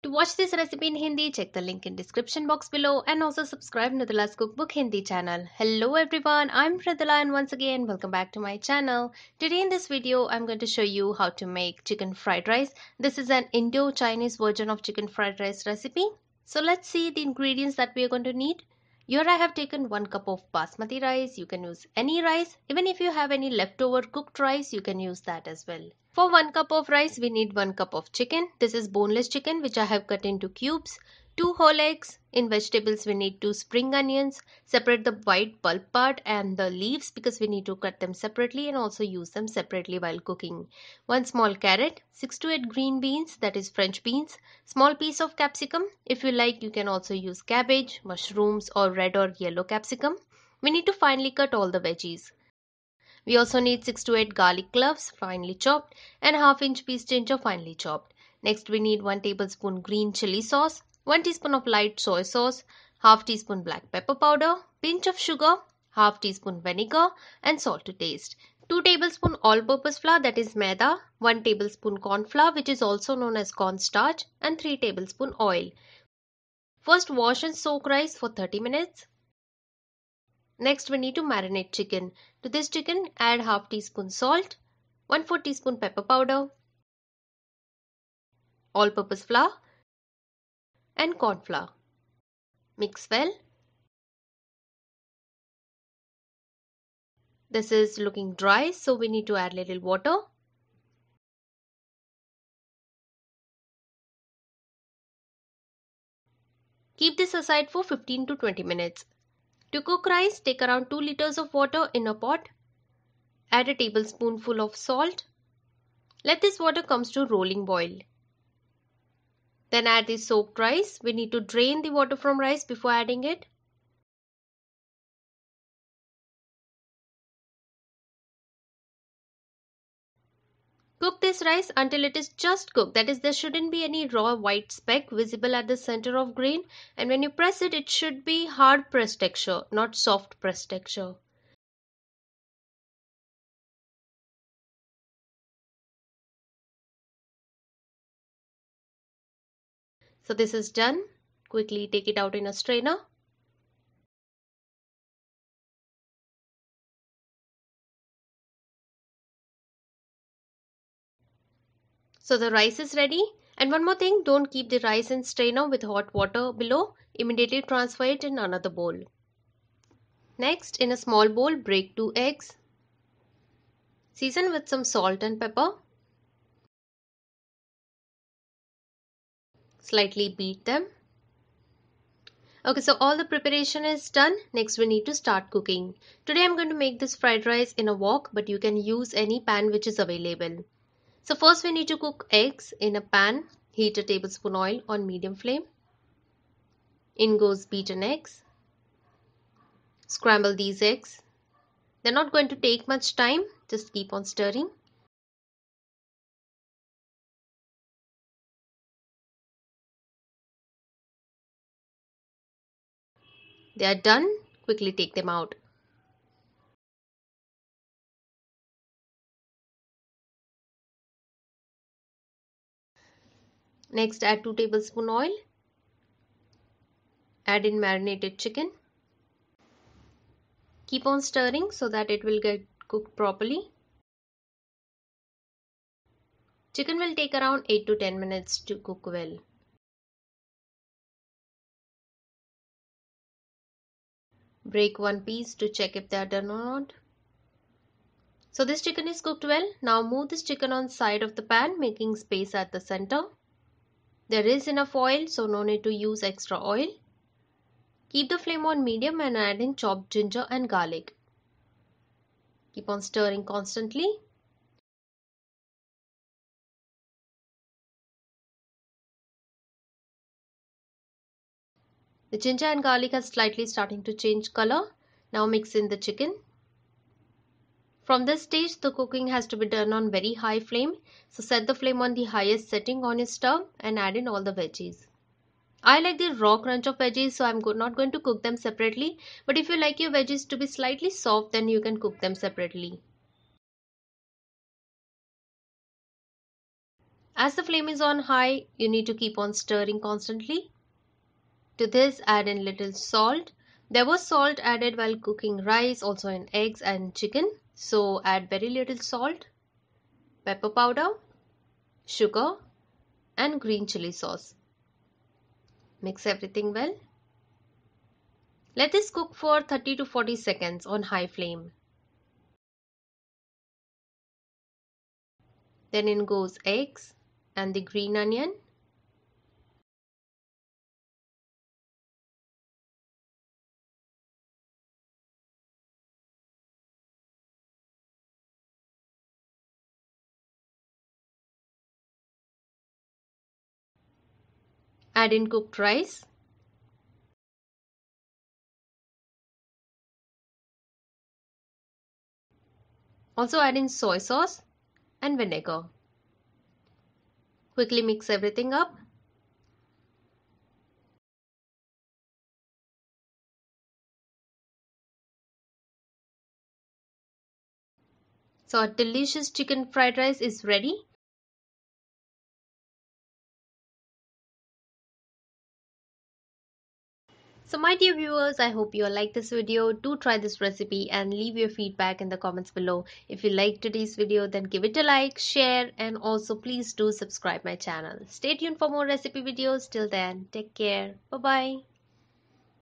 To watch this recipe in Hindi, check the link in description box below and also subscribe to Mridula's Cookbook Hindi channel. Hello everyone, I'm Mridula and once again welcome back to my channel. Today in this video, I'm going to show you how to make chicken fried rice. This is an Indo-Chinese version of chicken fried rice recipe. So let's see the ingredients that we are going to need. Here I have taken 1 cup of Basmati rice. You can use any rice. Even if you have any leftover cooked rice, you can use that as well. For 1 cup of rice, we need 1 cup of chicken. This is boneless chicken which I have cut into cubes. 2 whole eggs. In vegetables, we need 2 spring onions. Separate the white pulp part and the leaves because we need to cut them separately and also use them separately while cooking. 1 small carrot, 6 to 8 green beans, that is French beans, small piece of capsicum. If you like, you can also use cabbage, mushrooms or red or yellow capsicum. We need to finely cut all the veggies. We also need 6 to 8 garlic cloves finely chopped and half-inch piece ginger finely chopped. Next we need 1 tablespoon green chilli sauce, 1 teaspoon of light soy sauce, half teaspoon black pepper powder, pinch of sugar, half teaspoon vinegar and salt to taste. 2 tablespoon all-purpose flour, that is maida, 1 tablespoon corn flour which is also known as cornstarch, and 3 tablespoon oil. First wash and soak rice for 30 minutes. Next we need to marinate chicken. To this chicken add half teaspoon salt, 1/4 teaspoon pepper powder, all-purpose flour and corn flour. Mix well. This is looking dry, so we need to add little water. Keep this aside for 15 to 20 minutes. To cook rice, take around 2 liters of water in a pot. Add a tablespoonful of salt. Let this water comes to rolling boil. Then add the soaked rice. We need to drain the water from rice before adding it. Cook this rice until it is just cooked, that is there shouldn't be any raw white speck visible at the center of grain, and when you press it, it should be hard pressed texture, not soft pressed texture. So this is done. Quickly take it out in a strainer. So the rice is ready. And one more thing, don't keep the rice in strainer with hot water below. Immediately transfer it in another bowl. Next, in a small bowl, break 2 eggs. Season with some salt and pepper. Slightly beat them. Okay, so all the preparation is done. Next we need to start cooking. Today I'm going to make this fried rice in a wok, but you can use any pan which is available. So first we need to cook eggs in a pan. Heat a tablespoon oil on medium flame. In goes beaten eggs. Scramble these eggs. They're not going to take much time. Just keep on stirring. They are done. Quickly take them out. Next add 2 tablespoon oil. Add in marinated chicken. Keep on stirring so that it will get cooked properly. Chicken will take around 8 to 10 minutes to cook well. Break one piece to check if they are done or not. So this chicken is cooked well. Now move this chicken on side of the pan, making space at the center. There is enough oil, so no need to use extra oil. Keep the flame on medium and add in chopped ginger and garlic. Keep on stirring constantly. The ginger and garlic are slightly starting to change color. Now mix in the chicken. From this stage, the cooking has to be done on very high flame. So set the flame on the highest setting on your stove and add in all the veggies. I like the raw crunch of veggies, so I'm not going to cook them separately. But if you like your veggies to be slightly soft, then you can cook them separately. As the flame is on high, you need to keep on stirring constantly. To this, add in little salt. There was salt added while cooking rice, also in eggs and chicken. So add very little salt, pepper powder, sugar, and green chili sauce. Mix everything well. Let this cook for 30 to 40 seconds on high flame. Then in goes eggs and the green onion. Add in cooked rice. Also add in soy sauce and vinegar. Quickly mix everything up. So our delicious chicken fried rice is ready. So my dear viewers, I hope you all like this video. Do try this recipe and leave your feedback in the comments below. If you liked today's video, then give it a like, share, and also please do subscribe my channel. Stay tuned for more recipe videos. Till then, take care. Bye bye.